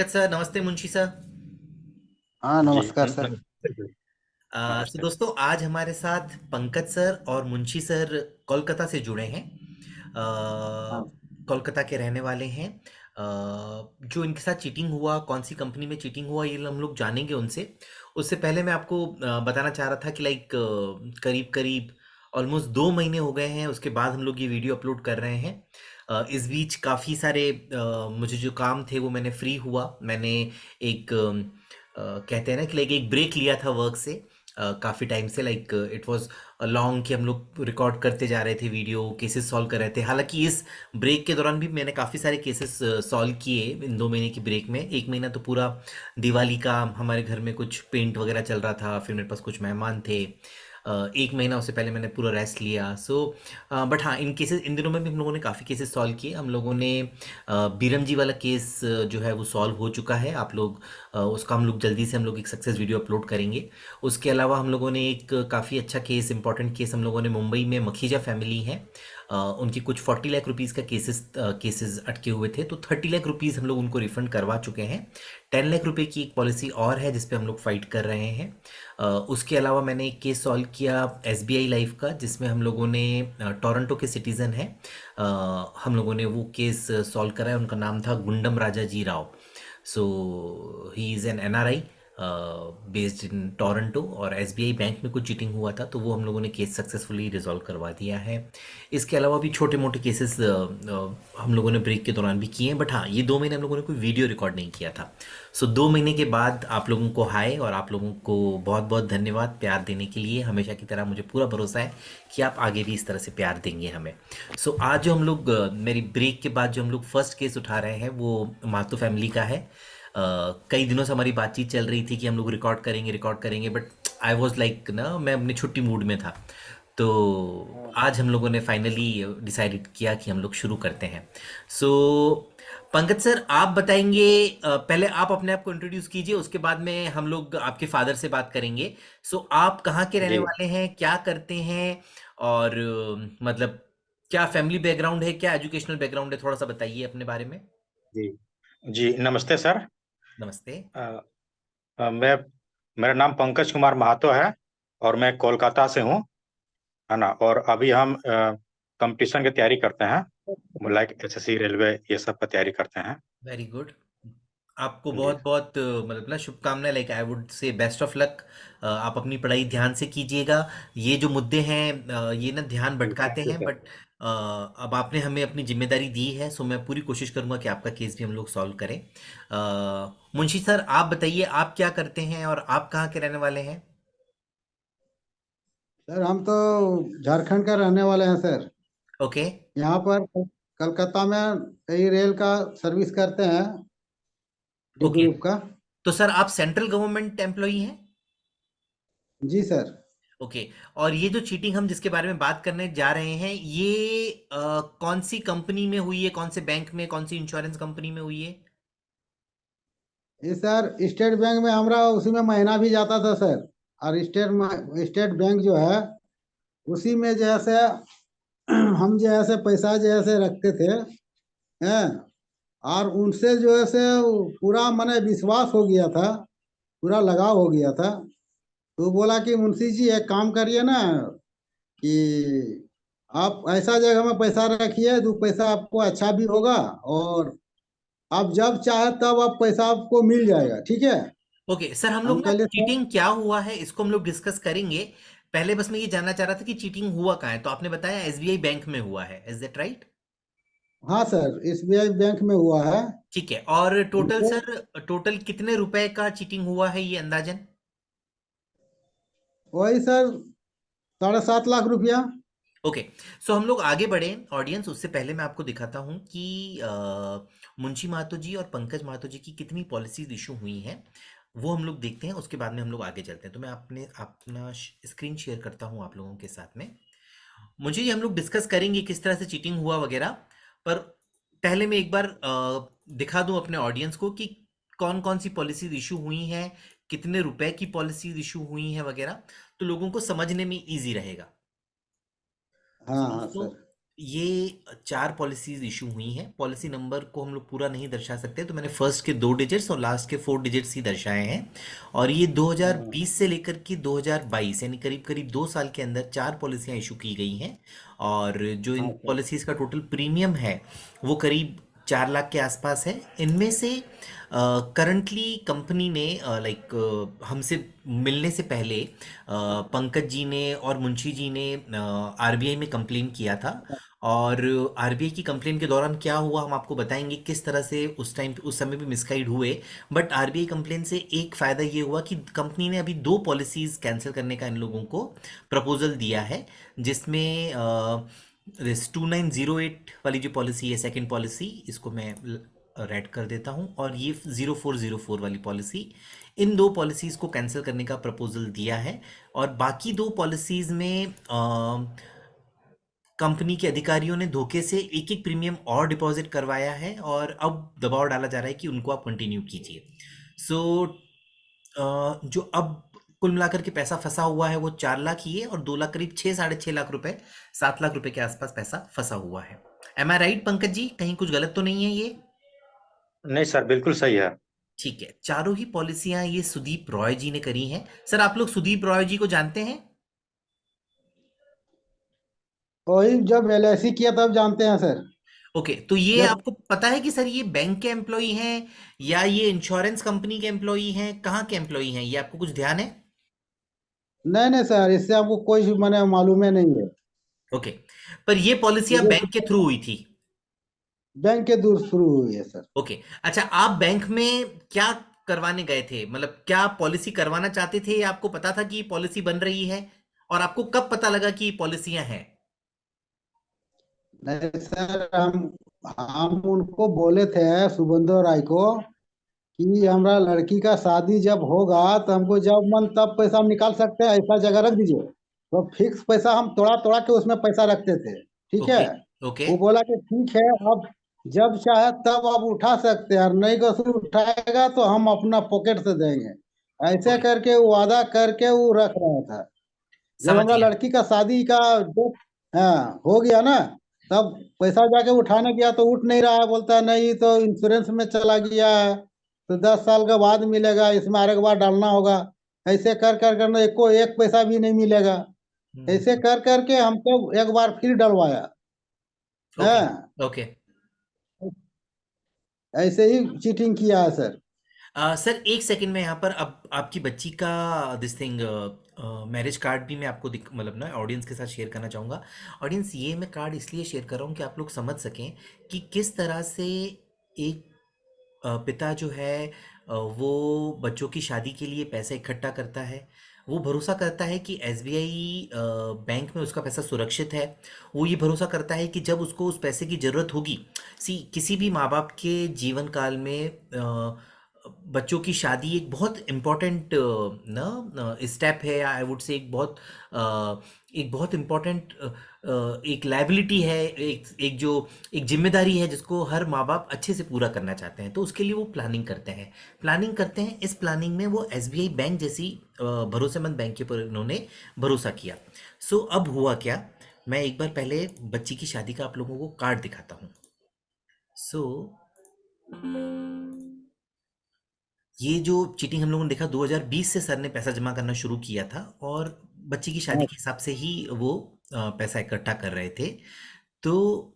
Pankaj sir, नमस्ते Munshi sir. हाँ, जी नमस्कार सर। नमस्ते सर। तो नमस्ते। दोस्तों, आज हमारे साथ पंकज सर और मुंशी सर कोलकाता से जुड़े हैं। हाँ। कोलकाता के रहने वाले हैं। जो इनके साथ चीटिंग हुआ, कौन सी कंपनी में चीटिंग हुआ, ये हम लोग जानेंगे उनसे। उससे पहले मैं आपको बताना चाह रहा था कि लाइक करीब करीब ऑलमोस्ट 2 महीने हो गए हैं, उसके बाद हम लोग ये वीडियो अपलोड कर रहे हैं। इस बीच काफ़ी सारे मुझे जो काम थे वो मैंने फ्री हुआ। मैंने एक कहते हैं ना कि लाइक एक ब्रेक लिया था वर्क से। काफ़ी टाइम से लाइक इट वाज लॉन्ग कि हम लोग रिकॉर्ड करते जा रहे थे, वीडियो केसेस सॉल्व कर रहे थे। हालांकि इस ब्रेक के दौरान भी मैंने काफ़ी सारे केसेस सॉल्व किए इन 2 महीने की ब्रेक में। 1 महीना तो पूरा दिवाली का हमारे घर में कुछ पेंट वगैरह चल रहा था, फिर मेरे पास कुछ मेहमान थे। 1 महीना उससे पहले मैंने पूरा रेस्ट लिया। बट हाँ, इन केसेस इन दिनों में भी हम लोगों ने काफ़ी केसेस सॉल्व किए। हम लोगों ने बीरम जी वाला केस जो है वो सॉल्व हो चुका है। आप लोग उसका हम लोग जल्दी से हम लोग एक सक्सेस वीडियो अपलोड करेंगे। उसके अलावा हम लोगों ने एक काफ़ी अच्छा केस, इंपॉर्टेंट केस हम लोगों ने मुंबई में मखीजा फैमिली है, उनकी कुछ 40 लाख रुपीज़ का केसेस अटके हुए थे, तो 30 लाख रुपीज़ हम लोग उनको रिफंड करवा चुके हैं। 10 लाख रुपए की एक पॉलिसी और है जिस पे हम लोग फाइट कर रहे हैं। उसके अलावा मैंने एक केस सॉल्व किया एसबीआई लाइफ का, जिसमें हम लोगों ने टोरंटो के सिटीज़न हैं, हम लोगों ने वो केस सॉल्व करा है। उनका नाम था Gundam Raja ji Rao. So he is an NRI based in Toronto, और एसबीआई बैंक में कुछ चीटिंग हुआ था तो वो हम लोगों ने केस सक्सेसफुली रिजॉल्व करवा दिया है। इसके अलावा भी छोटे मोटे केसेस हम लोगों ने ब्रेक के दौरान भी किए हैं। बट हाँ, ये 2 महीने हम लोगों ने कोई वीडियो रिकॉर्ड नहीं किया था। 2 महीने के बाद आप लोगों को हाय, और आप लोगों को बहुत बहुत धन्यवाद प्यार देने के लिए। हमेशा की तरह मुझे पूरा भरोसा है कि आप आगे भी इस तरह से प्यार देंगे हमें। आज जो हम लोग मेरी ब्रेक के बाद जो हम लोग फर्स्ट केस उठा रहे हैं वो माथुर फैमिली का है। कई दिनों से हमारी बातचीत चल रही थी कि हम लोग रिकॉर्ड करेंगे, बट आई वॉज लाइक ना, मैं अपनी छुट्टी मूड में था। तो हाँ आज हम लोगों ने फाइनली डिसाइडेड किया कि हम लोग शुरू करते हैं। सो पंकज सर, आप बताएंगे, पहले आप अपने आप को इंट्रोड्यूस कीजिए, उसके बाद में हम लोग आपके फादर से बात करेंगे। आप कहाँ के रहने जी वाले हैं, क्या करते हैं, और मतलब क्या फैमिली बैकग्राउंड है, क्या एजुकेशनल बैकग्राउंड है, थोड़ा सा बताइए अपने बारे में। जी जी नमस्ते सर। नमस्ते। अ, मैं मेरा नाम पंकज कुमार महतो है और मैं कोलकाता से हूँ, है ना। और अभी हम कंपटीशन की तैयारी करते हैं, लाइक एसएससी रेलवे ये सब का तैयारी करते हैं। Very good. आपको जी बहुत बहुत मतलब ना शुभकामनाएं, like I would say best of luck. आप अपनी पढ़ाई ध्यान से कीजिएगा। ये जो मुद्दे हैं ये ना ध्यान जी भटकाते थैंक यू हैं, सर। बट अब आपने हमें अपनी जिम्मेदारी दी है, सो मैं पूरी कोशिश करूंगा कि आपका केस भी हम लोग सॉल्व करें। मुंशी सर, आप बताइए आप क्या करते हैं और आप कहाँ के रहने वाले हैं। सर, हम तो झारखंड का रहने वाले हैं सर। ओके। यहाँ पर कलकत्ता में कई रेल का सर्विस करते हैं, डी ओके, ग्रुप का। तो सर आप सेंट्रल गवर्नमेंट एम्प्लॉई हैं। जी सर। ओके। और ये जो चीटिंग हम जिसके बारे में बात करने जा रहे हैं, ये कौन सी कंपनी में हुई है, कौन से बैंक में, कौन सी इंश्योरेंस कंपनी में हुई है। ये सर स्टेट बैंक में हमारा उसी में महीना भी जाता था सर। और स्टेट बैंक जो है उसी में जैसे हम जैसे पैसा जैसे रखते थे हैं। और उनसे जो है से पूरा मने विश्वास हो गया था, पूरा लगाव हो गया था। तो बोला कि मुंशी जी एक काम करिए ना, कि आप ऐसा जगह में पैसा रखिए जो पैसा आपको अच्छा भी होगा, और आप जब चाहे तब आप पैसा आपको मिल जाएगा, ठीक है। ओके सर, हम लोग हम ना कहले सर। चीटिंग क्या हुआ है इसको हम लोग डिस्कस करेंगे। पहले बस मैं ये जानना चाह रहा था कि चीटिंग हुआ कहाँ है, तो आपने बताया एसबीआई बैंक में हुआ है, इज दैट राइट। हाँ सर, एसबीआई बैंक में हुआ है। ठीक है, और टोटल उनको सर, टोटल कितने रुपए का चीटिंग हुआ है ये अंदाजन। वही सर 7.5 लाख रुपया। ओके। हम लोग आगे बढ़े ऑडियंस, उससे पहले मैं आपको दिखाता हूँ कि मुंशी मातो जी और पंकज मातो जी की कितनी पॉलिसीज इशू हुई हैं, वो हम लोग देखते हैं। उसके बाद में हम लोग आगे चलते हैं। तो मैं अपना स्क्रीन शेयर करता हूँ आप लोगों के साथ में। मुझे ये हम लोग डिस्कस करेंगे किस तरह से चीटिंग हुआ वगैरह। पर पहले मैं एक बार दिखा दूं अपने ऑडियंस को कि कौन कौन सी पॉलिसीज इशू हुई हैं, कितने रुपए की पॉलिसीज इशू हुई हैं वगैरह, तो लोगों को समझने में इजी रहेगा। हाँ हाँ दोस्तों, सर। ये 4 पॉलिसीज इशू हुई हैं। पॉलिसी नंबर को हम लोग पूरा नहीं दर्शा सकते, तो मैंने फर्स्ट के 2 डिजिट्स और लास्ट के 4 डिजिट्स ही दर्शाए हैं। और ये 2020 से लेकर के 2022 यानी करीब करीब 2 साल के अंदर 4 पॉलिसियां इशू की गई हैं। और जो इन हाँ सर। पॉलिसीज का टोटल प्रीमियम है वो करीब 4 लाख के आसपास है। इनमें से करंटली कंपनी ने हमसे मिलने से पहले पंकज जी ने और मुंशी जी ने आरबीआई में कंप्लेन किया था। और आरबीआई की कंप्लेन के दौरान क्या हुआ हम आपको बताएंगे, किस तरह से उस समय भी मिसगाइड हुए। बट आरबीआई कंप्लेन से एक फ़ायदा ये हुआ कि कंपनी ने अभी 2 पॉलिसीज कैंसिल करने का इन लोगों को प्रपोजल दिया है, जिसमें 2908 वाली जो पॉलिसी है, सेकंड पॉलिसी, इसको मैं रेड कर देता हूं, और ये 0404 वाली पॉलिसी, इन 2 पॉलिसीज को कैंसिल करने का प्रपोजल दिया है। और बाकी 2 पॉलिसीज में कंपनी के अधिकारियों ने धोखे से एक एक प्रीमियम और डिपॉजिट करवाया है, और अब दबाव डाला जा रहा है कि उनको आप कंटिन्यू कीजिए। सो जो अब कुल मिलाकर के पैसा फंसा हुआ है वो 4 लाख ही है, और 2 लाख, करीब 6 साढ़े 6 लाख रुपए, 7 लाख रुपए के आसपास पैसा फंसा हुआ है। एम आई राइट पंकज जी? कहीं कुछ गलत तो नहीं है ये? नहीं सर, बिल्कुल सही है। ठीक है। चारों ही पॉलिसियां ये सुदीप रॉय जी ने करी हैं। सर, आप लोग सुदीप रॉय जी को जानते हैं? वही जब एलआईसी किया तब जानते हैं सर। ओके, तो ये जब आपको पता है कि सर ये बैंक के एम्प्लॉई हैं या ये इंश्योरेंस कंपनी के एम्प्लॉई हैं, कहाँ के एम्प्लॉई हैं, ये आपको कुछ ध्यान है? नहीं नहीं सर, इससे हमको कोई मैंने मालूम है नहीं है। ओके, पर ये पॉलिसियां मुझे बैंक के थ्रू हुई थी। बैंक के दूर शुरू हुई है सर। ओके, अच्छा, आप बैंक में क्या करवाने गए थे? मतलब क्या पॉलिसी करवाना चाहते थे, या आपको पता था कि ये पॉलिसी बन रही है? और आपको कब पता लगा कि ये पॉलिसियां हैं? नहीं सर, हम उनको बोले थे, सुबंदो राय को, कि हमारा लड़की का शादी जब होगा तो हमको जब मन तब पैसा हम निकाल सकते हैं, ऐसा जगह रख दीजिए। तो फिक्स पैसा हम तोड़ा तोड़ा के उसमें पैसा रखते थे। ठीक है। ओके। ओके। वो बोला कि ठीक है, अब जब चाहे तब आप उठा सकते हैं, और नहीं को उठाएगा तो हम अपना पॉकेट से देंगे। ऐसे ओके, करके वो वादा करके वो रख रहा था। जब समझ हमारा गया। लड़की का शादी का डेट हाँ हो गया ना, तब पैसा जाके उठाने गया तो उठ नहीं रहा है, बोलता है नहीं तो इंश्योरेंस में चला गया है, तो 10 साल के बाद मिलेगा, इसमें हर एक बार डालना होगा। ऐसे कर कर कर एक को एक पैसा भी नहीं मिलेगा। ऐसे हम्म। कर करके हमको एक बार फिर डलवाया ओके। है। ओके। ऐसे ही चीटिंग किया है सर। सर, एक सेकंड में यहाँ पर अब आपकी बच्ची का दिस थिंग मैरिज कार्ड भी मैं आपको मतलब ना ऑडियंस के साथ शेयर करना चाहूँगा। ऑडियंस, ये मैं कार्ड इसलिए शेयर कर रहा हूँ कि आप लोग समझ सकें कि किस तरह से एक पिता जो है वो बच्चों की शादी के लिए पैसा इकट्ठा करता है। वो भरोसा करता है कि एसबीआई बैंक में उसका पैसा सुरक्षित है। वो ये भरोसा करता है कि जब उसको उस पैसे की ज़रूरत होगी, किसी भी माँ बाप के जीवन काल में बच्चों की शादी एक बहुत इम्पोर्टेंट ना स्टेप है, आई वुड से एक बहुत इम्पोर्टेंट एक लाइबिलिटी है, एक जो एक जिम्मेदारी है जिसको हर माँ बाप अच्छे से पूरा करना चाहते हैं, तो उसके लिए वो प्लानिंग करते हैं। इस प्लानिंग में वो एसबीआई बैंक जैसी भरोसेमंद बैंक के ऊपर उन्होंने भरोसा किया। सो अब हुआ क्या, मैं एक बार पहले बच्ची की शादी का आप लोगों को कार्ड दिखाता हूँ। सो ये जो चीटिंग हम लोगों ने देखा, 2020 से सर ने पैसा जमा करना शुरू किया था, और बच्ची की शादी हाँ के हिसाब से ही वो पैसा इकट्ठा कर रहे थे। तो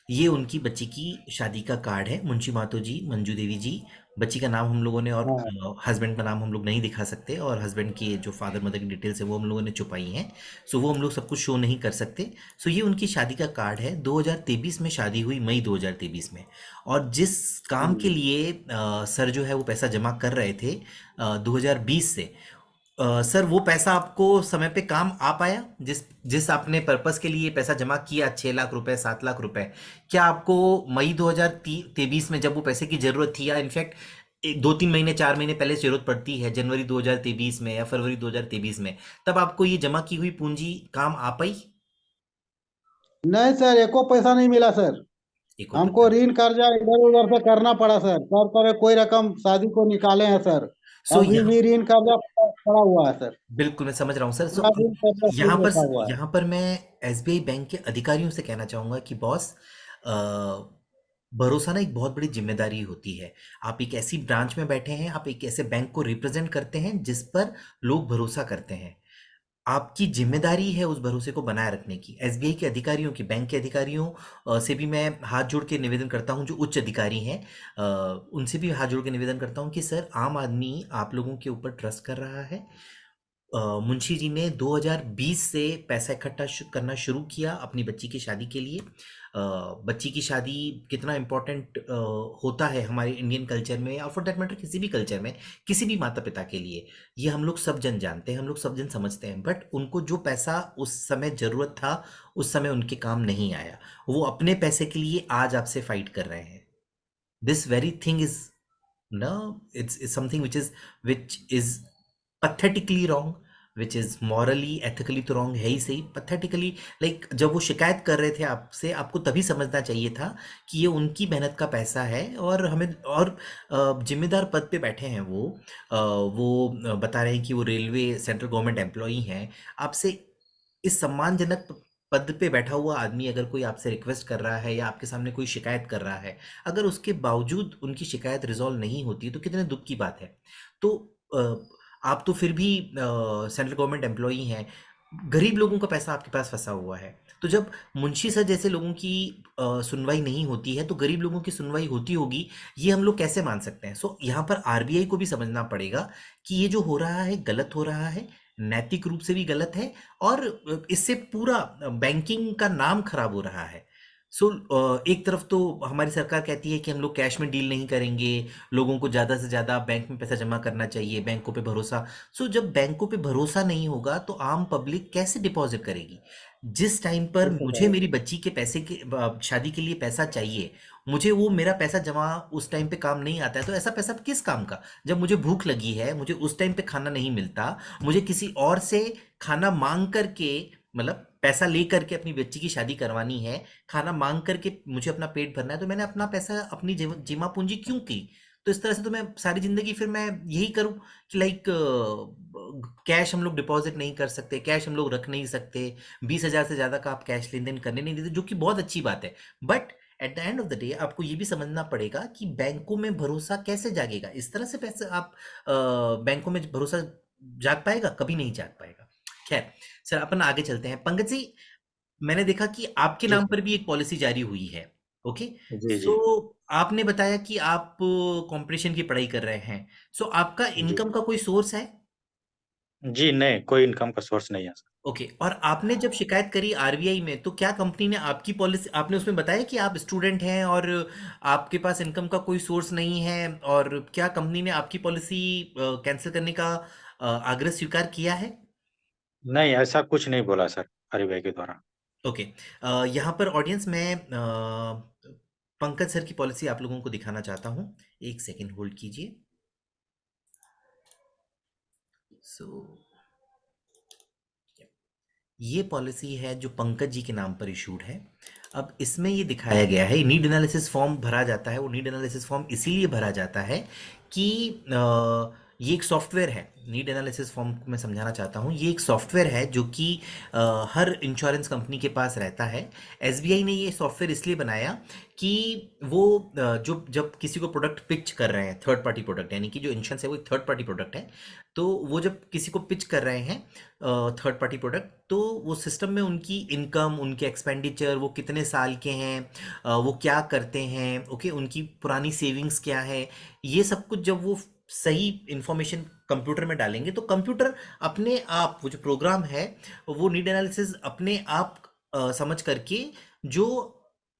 ये उनकी बच्ची की शादी का कार्ड है। मुंशी मातो जी, मंजू देवी जी, बच्ची का नाम हम लोगों ने, और हाँ। हस्बैंड का नाम हम लोग नहीं दिखा सकते, और हस्बैंड की जो फादर मदर की डिटेल्स है वो हम लोगों ने छुपाई हैं। सो वो हम लोग सब कुछ शो नहीं कर सकते। सो ये उनकी शादी का कार्ड है। 2023 में शादी हुई, मई 2023 में। और जिस काम के लिए सर जो है वो पैसा जमा कर रहे थे 2020 से, सर वो पैसा आपको समय पे काम आ पाया? जिस जिस आपने पर्पस के लिए पैसा जमा किया, 6 लाख रुपए, 7 लाख रुपए, क्या आपको मई 2023 में जब वो पैसे की जरूरत थी, या इनफैक्ट 2-3 महीने, 4 महीने पहले जरूरत पड़ती है, जनवरी 2023 में या फरवरी 2023 में, तब आपको ये जमा की हुई पूंजी काम आ पाई? नहीं सर, एको पैसा नहीं मिला सर। एक और हमको पैसा। ऋण कर्जा इधर उधर से करना पड़ा सर, कर करे कोई रकम शादी को निकाले हैं सर। सो अभी यहाँ भी ऋण कर्जा पड़ा हुआ है सर। बिल्कुल मैं समझ रहा हूँ सर। सो पूरा अब ऋण कर्जा यहाँ सूद पर बैठा हुआ है। यहाँ पर मैं एसबीआई बैंक के अधिकारियों से कहना चाहूंगा कि बॉस, भरोसा ना एक बहुत बड़ी जिम्मेदारी होती है। आप एक ऐसी ब्रांच में बैठे हैं, आप एक ऐसे बैंक को रिप्रेजेंट करते हैं जिस पर लोग भरोसा करते हैं। आपकी जिम्मेदारी है उस भरोसे को बनाए रखने की। एसबीआई के अधिकारियों की, बैंक के अधिकारियों से भी मैं हाथ जोड़ के निवेदन करता हूं, जो उच्च अधिकारी हैं, उनसे भी हाथ जोड़ के निवेदन करता हूं कि सर, आम आदमी आप लोगों के ऊपर ट्रस्ट कर रहा है। मुंशी जी ने 2020 से पैसा इकट्ठा करना शुरू किया अपनी बच्ची की शादी के लिए। बच्ची की शादी कितना इम्पोर्टेंट होता है हमारे इंडियन कल्चर में, और फॉर दैट मैटर किसी भी कल्चर में, किसी भी माता पिता के लिए, ये हम लोग सब जन जानते हैं, हम लोग सब जन समझते हैं। बट उनको जो पैसा उस समय जरूरत था, उस समय उनके काम नहीं आया। वो अपने पैसे के लिए आज आपसे फाइट कर रहे हैं। This very thing is, no, it's something which is pathetically wrong, which is morally ethically तो wrong है ही सही, pathetically, like जब वो शिकायत कर रहे थे आपसे, आपको तभी समझना चाहिए था कि ये उनकी मेहनत का पैसा है, और हमें, और जिम्मेदार पद पे बैठे हैं वो बता रहे हैं कि वो रेलवे सेंट्रल गवर्नमेंट एम्प्लॉई हैं। आपसे इस सम्मानजनक पद पे बैठा हुआ आदमी अगर कोई आपसे रिक्वेस्ट कर रहा है या आपके सामने कोई शिकायत कर रहा है, अगर उसके बावजूद उनकी शिकायत रिजॉल्व नहीं होती तो कितने दुख की बात है। तो आप तो फिर भी सेंट्रल गवर्नमेंट एम्प्लॉई हैं, गरीब लोगों का पैसा आपके पास फंसा हुआ है। तो जब मुंशी सर जैसे लोगों की सुनवाई नहीं होती है, तो गरीब लोगों की सुनवाई होती होगी, ये हम लोग कैसे मान सकते हैं? सो यहाँ पर आरबीआई को भी समझना पड़ेगा कि ये जो हो रहा है गलत हो रहा है, नैतिक रूप से भी गलत है, और इससे पूरा बैंकिंग का नाम खराब हो रहा है। सो एक तरफ तो हमारी सरकार कहती है कि हम लोग कैश में डील नहीं करेंगे, लोगों को ज़्यादा से ज़्यादा बैंक में पैसा जमा करना चाहिए, बैंकों पे भरोसा। सो जब बैंकों पे भरोसा नहीं होगा तो आम पब्लिक कैसे डिपॉजिट करेगी? जिस टाइम पर बिल्कुल मुझे भाई। मेरी बच्ची के पैसे के शादी के लिए पैसा चाहिए, मुझे वो मेरा पैसा जमा उस टाइम पे काम नहीं आता है, तो ऐसा पैसा किस काम का? जब मुझे भूख लगी है, मुझे उस टाइम पे खाना नहीं मिलता, मुझे किसी और से खाना मांग करके, मतलब पैसा ले करके अपनी बच्ची की शादी करवानी है, खाना मांग करके मुझे अपना पेट भरना है, तो मैंने अपना पैसा, अपनी जिमा पूंजी क्यों की? तो इस तरह से तो मैं सारी जिंदगी फिर मैं यही करूं कि लाइक कैश हम लोग डिपॉजिट नहीं कर सकते, कैश हम लोग रख नहीं सकते, 20,000 से ज्यादा का आप कैश लेन देन करने नहीं देते, जो कि बहुत अच्छी बात है। But at the end of the day आपको ये भी समझना पड़ेगा कि बैंकों में भरोसा कैसे जागेगा? इस तरह से पैसे आप बैंकों में भरोसा जाग पाएगा? कभी नहीं जाग पाएगा। खैर सर, अपन आगे चलते हैं। पंकज जी, मैंने देखा कि आपके जी नाम सर। पर भी एक पॉलिसी जारी हुई है। ओके। जी सो जी। आपने बताया कि आप कंपटीशन की पढ़ाई कर रहे हैं। सो आपका जी इनकम का कोई सोर्स है? जी, नहीं, कोई इनकम का सोर्स नहीं है सर। ओके। और आपने जब शिकायत करी आरबीआई में, तो क्या कंपनी ने आपकी पॉलिसी, आपने उसमें बताया कि आप स्टूडेंट हैं और आपके पास इनकम का कोई सोर्स नहीं है, और क्या कंपनी ने आपकी पॉलिसी कैंसिल करने का आग्रह स्वीकार किया है? नहीं, ऐसा कुछ नहीं बोला सर हरि भाई के द्वारा। ओके। यहाँ पर ऑडियंस में पंकज सर की पॉलिसी आप लोगों को दिखाना चाहता हूँ। एक सेकेंड होल्ड कीजिए। सो ये पॉलिसी है जो पंकज जी के नाम पर इशूड है। अब इसमें ये दिखाया गया है, नीड एनालिसिस फॉर्म भरा जाता है। वो नीड एनालिसिस फॉर्म इसीलिए भरा जाता है कि ये एक सॉफ्टवेयर है। नीड एनालिसिस फॉर्म को मैं समझाना चाहता हूँ। ये एक सॉफ्टवेयर है जो कि हर इंश्योरेंस कंपनी के पास रहता है। एसबीआई ने ये सॉफ्टवेयर इसलिए बनाया कि वो जो जब किसी को प्रोडक्ट पिच कर रहे हैं, थर्ड पार्टी प्रोडक्ट, यानी कि जो इंश्योरेंस है वो एक थर्ड पार्टी प्रोडक्ट है, तो वो जब किसी को पिच कर रहे हैं थर्ड पार्टी प्रोडक्ट, तो वो सिस्टम में उनकी इनकम, उनके एक्सपेंडिचर, वो कितने साल के हैं, वो क्या करते हैं, ओके, उनकी पुरानी सेविंग्स क्या है, ये सब कुछ जब वो सही इंफॉर्मेशन कंप्यूटर में डालेंगे, तो कंप्यूटर अपने आप, वो जो प्रोग्राम है, वो नीड एनालिसिस अपने आप समझ करके जो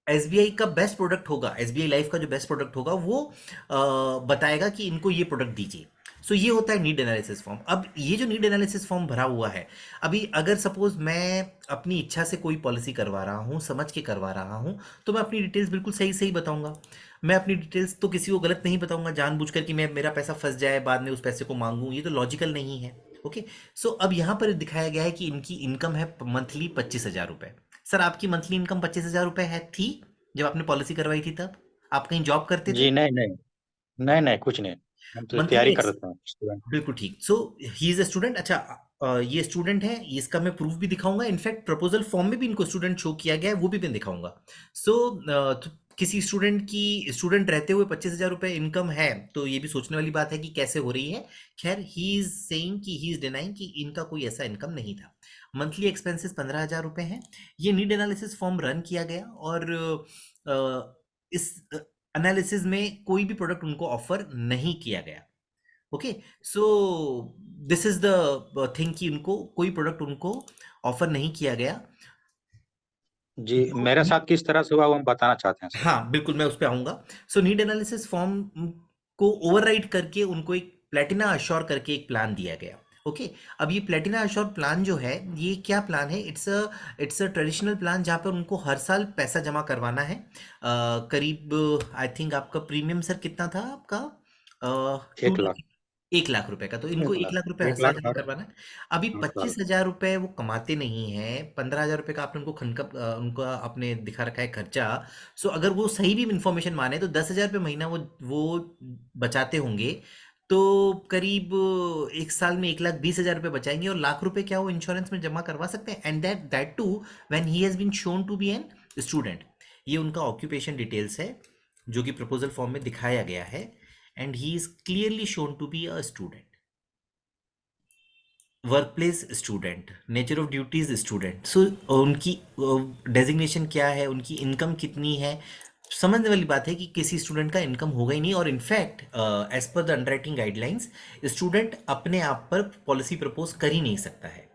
एसबीआई का बेस्ट प्रोडक्ट होगा, एसबीआई लाइफ का जो बेस्ट प्रोडक्ट होगा, वो बताएगा कि इनको ये प्रोडक्ट दीजिए। सो ये होता है नीड एनालिसिस फॉर्म। अब ये जो नीड एनालिसिस फॉर्म भरा हुआ है, अभी अगर सपोज मैं अपनी इच्छा से कोई पॉलिसी करवा रहा हूँ, समझ के करवा रहा हूँ, तो मैं अपनी डिटेल्स बिल्कुल सही सही बताऊंगा। मैं अपनी डिटेल्स तो किसी को गलत नहीं बताऊंगा जानबूझकर कि मैं, मेरा पैसा फंस जाए, बाद में उस पैसे को मांगूं, ये तो लॉजिकल नहीं है। ओके। सो अब यहाँ पर दिखाया गया है कि इनकी इनकम है मंथली 25,000 रुपए। सर, आपकी मंथली इनकम 25,000 रुपए है, थी जब आपने पॉलिसी करवाई थी? तब आप कहीं जॉब करते थे? जी नहीं नहीं, नहीं नहीं, कुछ नहीं। हम तो मंथली तैयारी कर एक्स देते हैं स्टूडेंट। बिल्कुल ठीक। सो ही इज अ स्टूडेंट। अच्छा, ये स्टूडेंट है, इसका मैं प्रूफ भी दिखाऊंगा। इनफैक्ट प्रपोजल फॉर्म में भी इनको स्टूडेंट शो किया गया है, वो भी मैं दिखाऊंगा। सो किसी स्टूडेंट रहते हुए 25,000 रुपये इनकम है, तो ये भी सोचने वाली बात है कि कैसे हो रही है। खैर, ही इज सेइंग कि ही इज डिनाइंग कि इनका कोई ऐसा इनकम नहीं था। मंथली एक्सपेंसेस 15,000 रुपये हैं। ये नीड एनालिसिस फॉर्म रन किया गया, और इस एनालिसिस में कोई भी प्रोडक्ट उनको ऑफर नहीं किया गया। Okay, so this is the thing कि उनको कोई प्रोडक्ट उनको ऑफर नहीं किया गया। जी, मेरे साथ किस तरह से हुआ वो हम बताना चाहते हैं सर। हाँ बिल्कुल, मैं उस पर आऊंगा। सो नीड एनालिसिस फॉर्म को ओवरराइड करके उनको एक प्लेटिना अश्योर करके एक प्लान दिया गया। ओके, अब ये प्लेटिना अश्योर प्लान जो है, ये क्या प्लान है? इट्स अ ट्रेडिशनल प्लान जहाँ पर उनको हर साल पैसा जमा करवाना है। करीब आई थिंक आपका प्रीमियम सर कितना था आपका? टू 1 लाख। 1 लाख रुपए का। तो इनको 1 लाख रुपए हर एक साल लाख जमा हर करवाना है। अभी हर साल। 25,000 रुपए वो कमाते नहीं है। 15,000 रुपए का आपने उनको उनका आपने दिखा रखा है खर्चा। सो अगर वो सही भी इंफॉर्मेशन माने तो 10,000 रुपये महीना वो बचाते होंगे। तो करीब 1 साल में 1,20,000 रुपये बचाएंगे, और लाख रुपए क्या वो इंश्योरेंस में जमा करवा सकते हैं? And that too when he has been shown to be an student. ये उनका ऑक्यूपेशन डिटेल्स है जो कि प्रपोजल फॉर्म में दिखाया गया है, and he is clearly shown to be a student. Work place student, nature of duties student. So उनकी डेजिग्नेशन क्या है, उनकी इनकम कितनी है? समझने वाली बात है कि किसी स्टूडेंट का इनकम होगा ही नहीं, और in fact as per the underwriting guidelines student अपने आप पर पॉलिसी प्रपोज कर ही नहीं सकता है।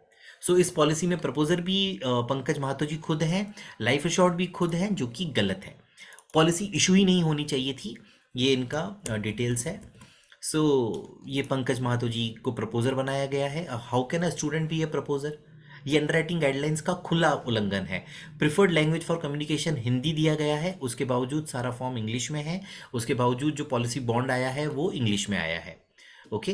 सो इस पॉलिसी में प्रपोजर भी पंकज महातो जी खुद हैं, लाइफ एश्योर्ड भी खुद हैं, जो कि गलत है। पॉलिसी इशू ही नहीं होनी चाहिए थी। ये इनका डिटेल्स है। सो ये पंकज महातो जी को प्रपोजर बनाया गया है। How can a student be a proposer? ये अंडरराइटिंग गाइडलाइंस का खुला उल्लंघन है। Preferred language for communication Hindi दिया गया है, उसके बावजूद सारा फॉर्म इंग्लिश में है। उसके बावजूद जो पॉलिसी बॉन्ड आया है वो इंग्लिश में आया है। ओके,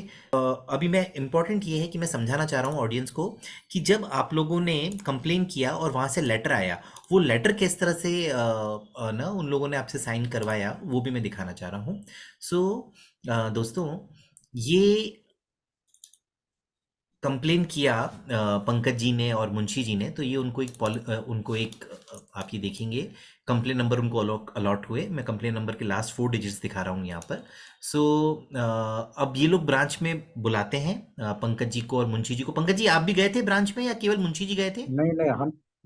अभी मैं इम्पॉर्टेंट ये है कि मैं समझाना चाह रहा हूँ ऑडियंस को कि जब आप लोगों ने कंप्लेन किया और वहाँ से लेटर आया, वो लेटर किस तरह से ना उन लोगों ने आपसे साइन करवाया, वो भी मैं दिखाना चाह रहा हूँ। सो दोस्तों, ये कंप्लेन किया पंकज जी ने और मुंशी जी ने, तो ये उनको एक आप ये देखेंगे कंप्लेन नंबर उनको अलॉट हुए। मैं कंप्लेन नंबर के लास्ट 4 डिजिट्स दिखा रहा हूँ यहाँ पर। सो अब ये लोग ब्रांच में बुलाते हैं पंकज जी को और मुंशी जी को। पंकज जी, आप भी गए थे ब्रांच में या केवल मुंशी जी गए थे?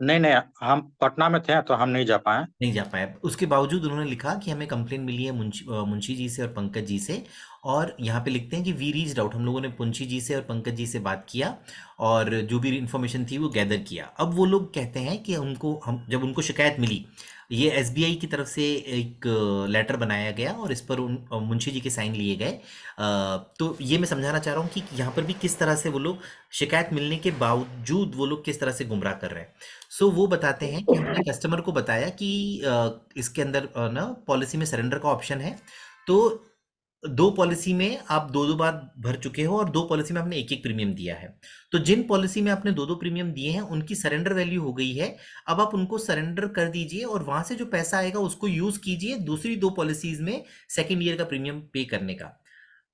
नहीं, हम पटना में थे तो हम नहीं जा पाए। नहीं जा पाया। उसके बावजूद उन्होंने लिखा कि हमें कंप्लेन मिली है मुंशी जी से और पंकज जी से, और यहाँ पे लिखते हैं कि वी रीच्ड आउट, हम लोगों ने मुंशी जी से और पंकज जी से बात किया और जो भी इंफॉर्मेशन थी वो गैदर किया। अब वो लोग कहते हैं कि हम जब उनको शिकायत मिली, ये एसबीआई की तरफ से एक लेटर बनाया गया और इस पर मुंशी जी के साइन लिए गए। तो ये मैं समझाना चाह रहा हूँ कि यहाँ पर भी किस तरह से वो लोग शिकायत मिलने के बावजूद वो लोग किस तरह से गुमराह कर रहे हैं। सो वो बताते हैं कि हमने कस्टमर को बताया कि इसके अंदर ना पॉलिसी में सरेंडर का ऑप्शन है। तो 2 पॉलिसी में आप 2-2 बार भर चुके हो और 2 पॉलिसी में आपने एक-एक प्रीमियम दिया है। तो जिन पॉलिसी में आपने 2-2 प्रीमियम दिए हैं उनकी सरेंडर वैल्यू हो गई है। अब आप उनको सरेंडर कर दीजिए और वहां से जो पैसा आएगा उसको यूज कीजिए दूसरी 2 पॉलिसीज में सेकेंड ईयर का प्रीमियम पे करने का,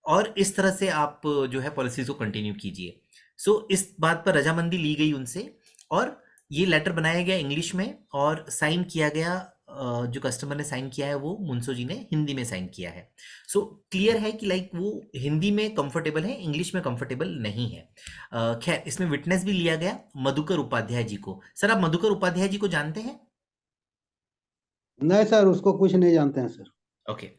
और इस तरह से आप जो है पॉलिसीज को कंटिन्यू कीजिए। सो इस बात पर रजामंदी ली गई उनसे, और ये लेटर बनाया गया इंग्लिश में और साइन किया गया। जो कस्टमर ने साइन किया है वो मुंसो जी ने हिंदी में साइन किया है। सो क्लियर है कि लाइक वो हिंदी में कंफर्टेबल है, इंग्लिश में कंफर्टेबल नहीं है। खैर, इसमें विटनेस भी लिया गया मधुकर उपाध्याय जी को। सर, आप मधुकर उपाध्याय जी को जानते हैं? नहीं सर, उसको कुछ नहीं जानते हैं सर। ओके,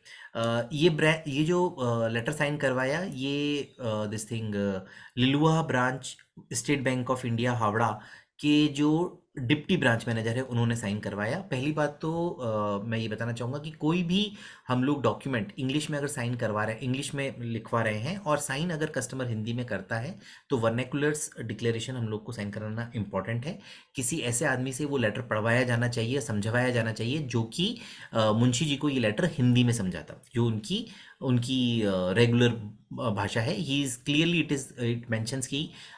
ये जो लेटर साइन करवाया, ये this thing Liluah branch state bank of India Howrah के जो डिप्टी ब्रांच मैनेजर है उन्होंने साइन करवाया। पहली बात तो मैं ये बताना चाहूँगा कि कोई भी हम लोग डॉक्यूमेंट इंग्लिश में अगर साइन करवा रहे हैं, इंग्लिश में लिखवा रहे हैं, और साइन अगर कस्टमर हिंदी में करता है तो वर्नेकुलर्स डिक्लेरेशन हम लोग को साइन कराना इंपॉर्टेंट है। किसी ऐसे आदमी से वो लेटर पढ़वाया जाना चाहिए, समझवाया जाना चाहिए जो कि मुंशी जी को ये लेटर हिंदी में समझाता, जो उनकी उनकी रेगुलर भाषा है। He is clearly it mentions कि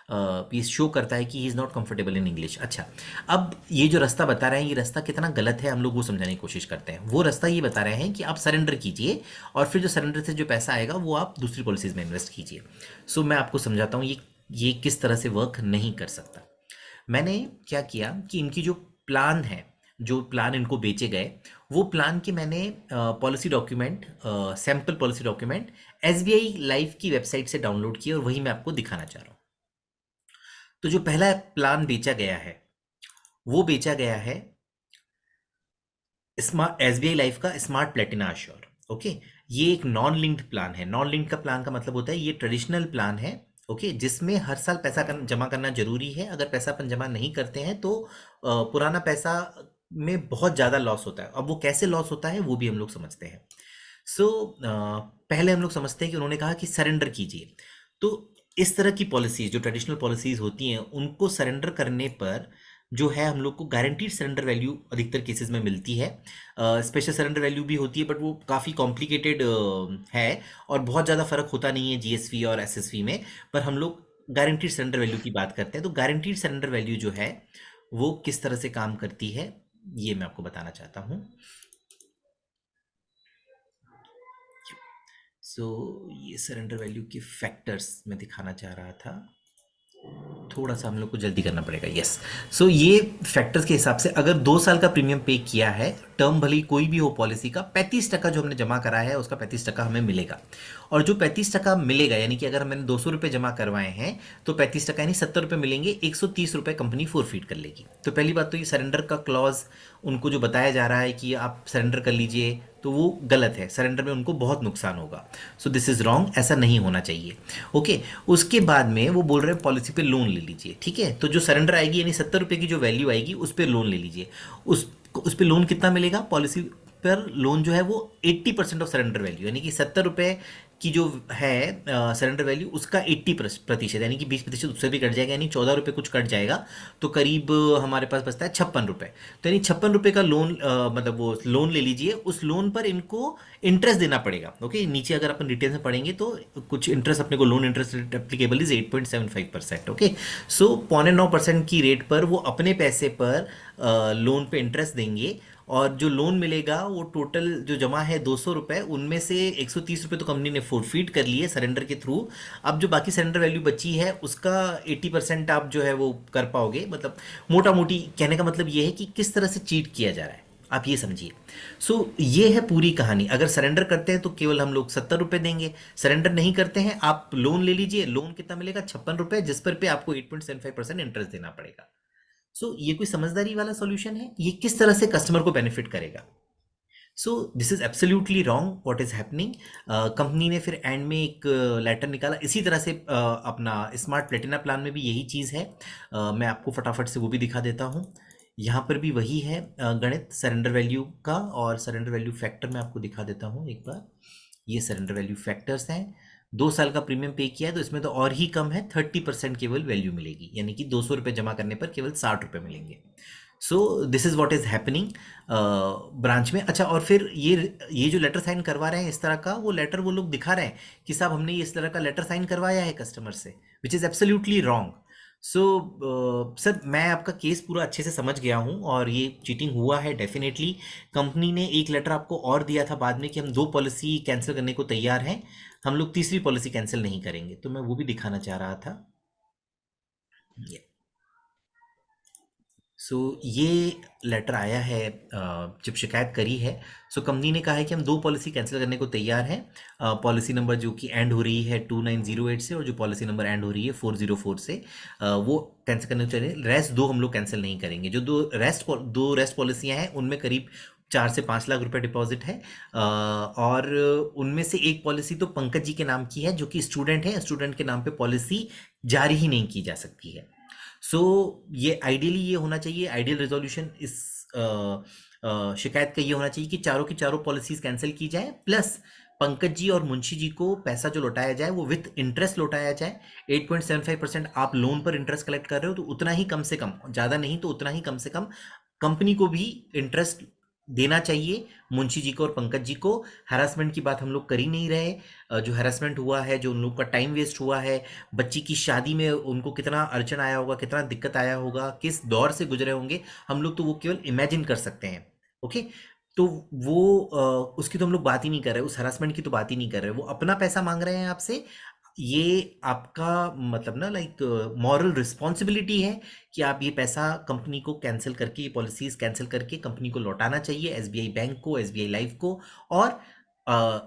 ये शो करता है कि he is not comfortable in English. अच्छा, अब ये जो रास्ता बता रहे हैं, ये रास्ता कितना गलत है हम लोग वो समझाने की कोशिश करते हैं। वो रास्ता ये बता रहे हैं कि आप सरेंडर कीजिए और फिर जो सरेंडर से जो पैसा आएगा वो आप दूसरी पॉलिसीज़ में इन्वेस्ट कीजिए। सो मैं आपको समझाता हूँ ये किस तरह से वर्क नहीं कर सकता। मैंने क्या किया कि इनकी जो प्लान है, जो प्लान इनको बेचे गए, वो प्लान के मैंने policy document, sample policy document SBI life की वेबसाइट से डाउनलोड किए और वही मैं आपको दिखाना चाह रहा हूँ। तो जो पहला प्लान बेचा गया है वो बेचा गया है स्मार्ट एसबीआई लाइफ का स्मार्ट प्लेटिना अश्योर। ओके, ये एक नॉन लिंक्ड प्लान है। नॉन लिंक्ड का प्लान का मतलब होता है ये ट्रेडिशनल प्लान है, ओके, जिसमें हर साल पैसा जमा करना जरूरी है। अगर पैसा अपन जमा नहीं करते हैं तो पुराना पैसा में बहुत ज़्यादा लॉस होता है। अब वो कैसे लॉस होता है वो भी हम लोग समझते हैं। सो पहले हम लोग समझते हैं कि उन्होंने कहा कि सरेंडर कीजिए। तो इस तरह की पॉलिसीज जो ट्रेडिशनल पॉलिसीज होती हैं उनको सरेंडर करने पर जो है हम लोग को गारंटीड सरेंडर वैल्यू अधिकतर केसेस में मिलती है। स्पेशल सरेंडर वैल्यू भी होती है बट वो काफ़ी कॉम्प्लिकेटेड है और बहुत ज़्यादा फर्क होता नहीं है जीएसवी और एसएसवी में। पर हम लोग गारंटीड सरेंडर वैल्यू की बात करते हैं। तो गारंटीड सरेंडर वैल्यू जो है वो किस तरह से काम करती है ये मैं आपको बताना चाहता हूँ। सो ये सरेंडर वैल्यू के फैक्टर्स मैं दिखाना चाह रहा था, थोड़ा सा हम लोग को जल्दी करना पड़ेगा। यस, सो ये फैक्टर्स के हिसाब से अगर 2 साल का प्रीमियम पे किया है, टर्म भली कोई भी हो पॉलिसी का, 35% जो हमने जमा करा है उसका 35% हमें मिलेगा। और जो 35% मिलेगा यानी कि अगर मैंने 200 रुपये जमा करवाए हैं तो 35% यानी 70 रुपये मिलेंगे। 130 रुपये कंपनी फोरफीट कर लेगी। तो पहली बात तो ये सरेंडर का क्लॉज उनको जो बताया जा रहा है कि आप सरेंडर कर लीजिए तो वो गलत है। सरेंडर में उनको बहुत नुकसान होगा। सो दिस इज रॉन्ग, ऐसा नहीं होना चाहिए। ओके, उसके बाद में वो बोल रहे हैं पॉलिसी पे लोन ले लीजिए। ठीक है, तो जो सरेंडर आएगी यानी 70 रुपये की जो वैल्यू आएगी उस पर लोन ले लीजिए। उस पे लोन कितना मिलेगा? पॉलिसी पर लोन जो है वो 80% ऑफ सरेंडर वैल्यू यानी कि 70 रुपये की जो है सरेंडर वैल्यू उसका 80% यानी कि 20% उससे भी कट जाएगा यानी 14 रुपये कुछ कट जाएगा। तो करीब हमारे पास बचता है 56 रुपये। तो यानी 56 रुपये का लोन मतलब वो लोन ले लीजिए। उस लोन पर इनको इंटरेस्ट देना पड़ेगा। ओके, नीचे अगर अपन डिटेल में पढ़ेंगे तो कुछ इंटरेस्ट अपने को loan interest applicable is 8.75%। Okay, so 0.9% की रेट पर वो अपने पैसे पर लोन पे इंटरेस्ट देंगे और जो लोन मिलेगा वो टोटल जो जमा है 200 रुपये, उनमें से 130 रुपये तो कंपनी ने फोरफीट कर लिए सरेंडर के थ्रू। अब जो बाकी सरेंडर वैल्यू बची है उसका 80% आप जो है वो कर पाओगे। मतलब मोटा मोटी कहने का मतलब ये है कि किस तरह से चीट किया जा रहा है, आप ये समझिए। सो ये है पूरी कहानी। अगर सरेंडर करते हैं तो केवल हम लोग 70 रुपये देंगे। सरेंडर नहीं करते हैं, आप लोन ले लीजिए। लोन कितना मिलेगा? 56 रुपये, जिस पर पे आपको 8.75% इंटरेस्ट देना पड़ेगा। सो ये कोई समझदारी वाला सॉल्यूशन है? ये किस तरह से कस्टमर को बेनिफिट करेगा? So this is absolutely wrong what is happening. Company ने फिर एंड में एक लेटर निकाला इसी तरह से। अपना स्मार्ट प्लेटिना प्लान में भी यही चीज़ है। मैं आपको फटाफट से वो भी दिखा देता हूँ। यहाँ पर भी वही है गणित सरेंडर वैल्यू का, और सरेंडर वैल्यू फैक्टर मैं आपको दिखा देता हूँ एक बार। ये सरेंडर वैल्यू फैक्टर्स हैं। 2 साल का प्रीमियम पे किया है तो इसमें तो और ही कम है, 30% केवल वैल्यू मिलेगी यानी कि 200 रुपये जमा करने पर केवल 60 रुपये मिलेंगे। So this is what is happening branch में। अच्छा, और फिर ये जो लेटर साइन करवा रहे हैं इस तरह का, वो लेटर वो लोग दिखा रहे हैं कि साहब हमने इस तरह का लेटर साइन करवाया है कस्टमर से, which is absolutely wrong. So sir मैं आपका केस पूरा अच्छे से समझ गया हूँ और ये चीटिंग हुआ है डेफिनेटली। कंपनी ने एक लेटर आपको और दिया था बाद में कि हम 2 पॉलिसी कैंसिल करने को तैयार हैं, हम लोग तीसरी पॉलिसी कैंसिल नहीं करेंगे। तो मैं वो भी दिखाना चाह रहा था। सो ये लेटर आया है जब शिकायत करी है। सो कंपनी ने कहा है कि हम 2 पॉलिसी कैंसिल करने को तैयार हैं। पॉलिसी नंबर जो कि एंड हो रही है 2908 से और जो पॉलिसी नंबर एंड हो रही है 404 से, वो कैंसिल करने को चाहिए। रेस्ट 2 हम लोग कैंसिल नहीं करेंगे। जो 2 रेस्ट पॉलिसियाँ हैं उनमें करीब 4 से 5 लाख रुपए डिपॉजिट है। और उनमें से एक पॉलिसी तो पंकज जी के नाम की है जो कि स्टूडेंट है। स्टूडेंट के नाम पे पॉलिसी जारी ही नहीं की जा सकती है। सो ये आइडियली ये होना चाहिए, आइडियल रेजोल्यूशन इस शिकायत का ये होना चाहिए कि चारों की चारों पॉलिसीज कैंसिल की जाए, प्लस पंकज जी और मुंशी जी को पैसा जो लौटाया जाए वो विथ इंटरेस्ट लौटाया जाए। 8.75% आप लोन पर इंटरेस्ट कलेक्ट कर रहे हो तो उतना ही कम से कम, ज़्यादा नहीं तो उतना ही कम से कम कंपनी को भी इंटरेस्ट देना चाहिए मुंशी जी को और पंकज जी को। हैरेसमेंट की बात हम लोग कर ही नहीं रहे। जो हैरेसमेंट हुआ है, जो उन लोग का टाइम वेस्ट हुआ है, बच्ची की शादी में उनको कितना अड़चन आया होगा, कितना दिक्कत आया होगा, किस दौर से गुजरे होंगे, हम लोग तो वो केवल इमेजिन कर सकते हैं। ओके, तो वो उसकी तो हम लोग बात ही नहीं कर रहे, उस हरासमेंट की तो बात ही नहीं कर रहे। वो अपना पैसा मांग रहे हैं आपसे। ये आपका मतलब ना लाइक मॉरल रिस्पॉन्सिबिलिटी है कि आप ये पैसा कंपनी को कैंसिल करके, ये पॉलिसीज कैंसिल करके कंपनी को लौटाना चाहिए, एसबीआई बैंक को, एसबीआई लाइफ को। और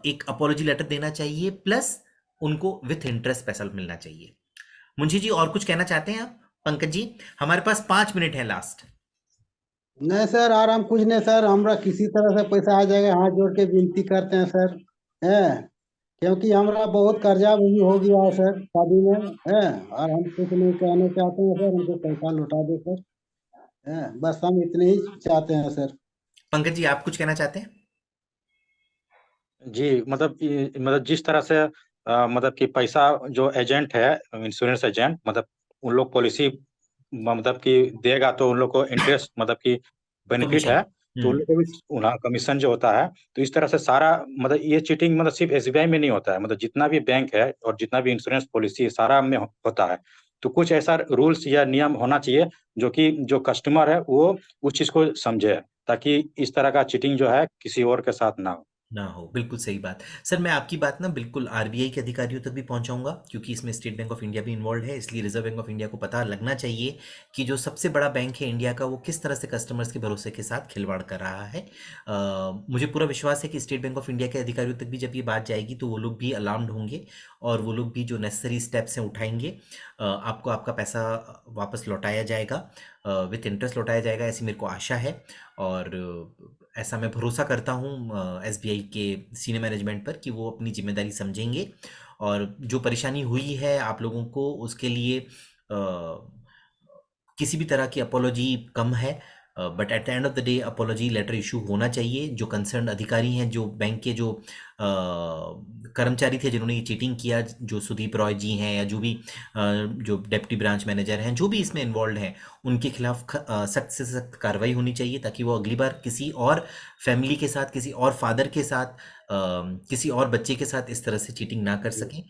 एक अपोलॉजी लेटर देना चाहिए, प्लस उनको विथ इंटरेस्ट पैसा मिलना चाहिए। मुंशी जी और कुछ कहना चाहते हैं आप? पंकज जी, हमारे पास 5 मिनट है लास्ट। नहीं सर, आराम कुछ नहीं सर, हमरा किसी तरह से पैसा आ जाएगा, हाथ जोड़ के विनती करते हैं सर। है, क्योंकि हमरा बहुत कर्जा भी हो गया है सर शादी में। है, और हम कुछ नहीं कहने चाहते हैं सर, हमको पैसा लौटा दे सर। है, बस हम इतने ही चाहते हैं सर। पंकज जी, आप कुछ कहना चाहते हैं? जी, मतलब जिस तरह से मतलब कि पैसा जो एजेंट है, इंश्योरेंस एजेंट, मतलब उन लोग पॉलिसी मतलब कि देगा तो उन लोग को इंटरेस्ट मतलब कि बेनिफिट कमीशन। है, तो उन लोग को भी उन्हें कमीशन जो होता है। तो इस तरह से सारा मतलब ये चीटिंग मतलब सिर्फ एसबीआई में नहीं होता है, मतलब जितना भी बैंक है और जितना भी इंश्योरेंस पॉलिसी है सारा में होता है। तो कुछ ऐसा रूल्स या नियम होना चाहिए जो कि जो कस्टमर है वो उस चीज को समझे, ताकि इस तरह का चीटिंग जो है किसी और के साथ ना हो। ना हो, बिल्कुल सही बात। सर, मैं आपकी बात ना बिल्कुल आरबीआई के अधिकारियों तक भी पहुंचाऊंगा, क्योंकि इसमें स्टेट बैंक ऑफ इंडिया भी इन्वॉल्व है। इसलिए रिजर्व बैंक ऑफ इंडिया को पता लगना चाहिए कि जो सबसे बड़ा बैंक है इंडिया का, वो किस तरह से कस्टमर्स के भरोसे के साथ खिलवाड़ कर रहा है। मुझे पूरा विश्वास है कि स्टेट बैंक ऑफ इंडिया के अधिकारियों तक भी जब ये बात जाएगी तो वो लोग भी अलार्म्ड होंगे, और वो लोग भी जो नेसेसरी स्टेप्स हैं उठाएंगे। आपको आपका पैसा वापस लौटाया जाएगा, विथ इंटरेस्ट लौटाया जाएगा, ऐसी मेरे को आशा है। और ऐसा मैं भरोसा करता हूँ एसबीआई के सीनियर मैनेजमेंट पर कि वो अपनी जिम्मेदारी समझेंगे। और जो परेशानी हुई है आप लोगों को, उसके लिए किसी भी तरह की अपोलॉजी कम है। But at the end of the day apology letter issue होना चाहिए। जो कंसर्न अधिकारी हैं, जो बैंक के जो कर्मचारी थे जिन्होंने ये चीटिंग किया, जो सुदीप रॉय जी हैं या जो भी जो डेप्टी ब्रांच मैनेजर हैं, जो भी इसमें इन्वॉल्व हैं, उनके खिलाफ सख्त से सख्त कार्रवाई होनी चाहिए, ताकि वो अगली बार किसी और फैमिली के साथ, किसी और फादर के साथ, किसी और बच्चे के साथ इस तरह से चीटिंग ना कर सकें।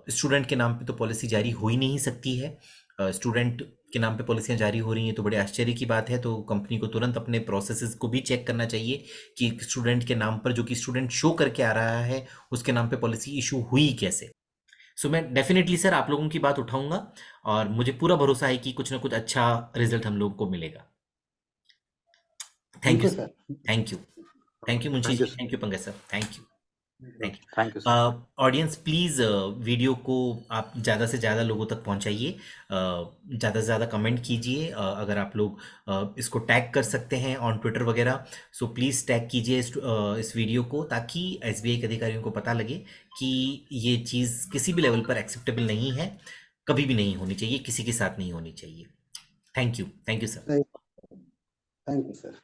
स्टूडेंट के नाम पे तो पॉलिसी जारी हो ही नहीं सकती है। स्टूडेंट के नाम पे पॉलिसियां जारी हो रही हैं तो बड़े आश्चर्य की बात है। तो कंपनी को तुरंत अपने प्रोसेसेस को भी चेक करना चाहिए कि स्टूडेंट के नाम पर, जो कि स्टूडेंट शो करके आ रहा है, उसके नाम पे पॉलिसी इशू हुई कैसे। सो मैं डेफिनेटली सर आप लोगों की बात उठाऊंगा, और मुझे पूरा भरोसा है कि कुछ ना कुछ अच्छा रिजल्ट हम लोगों को मिलेगा। Thank thank you you sir. Sir. Thank you. Thank you Munshi thank you ji, thank you Pankaj sir, thank you. Thank thank you you. Audience please video को आप ज़्यादा से ज़्यादा लोगों तक पहुंचाइए, ज़्यादा से ज़्यादा कमेंट कीजिए। अगर आप लोग इसको टैग कर सकते हैं ऑन ट्विटर वगैरह, सो प्लीज़ टैग कीजिए इस वीडियो को, ताकि एसबीआई के अधिकारियों को पता लगे कि ये चीज़ किसी भी लेवल पर एक्सेप्टेबल नहीं है, कभी भी नहीं होनी चाहिए, किसी के साथ नहीं होनी चाहिए। Thank you, thank you sir. Thank you sir.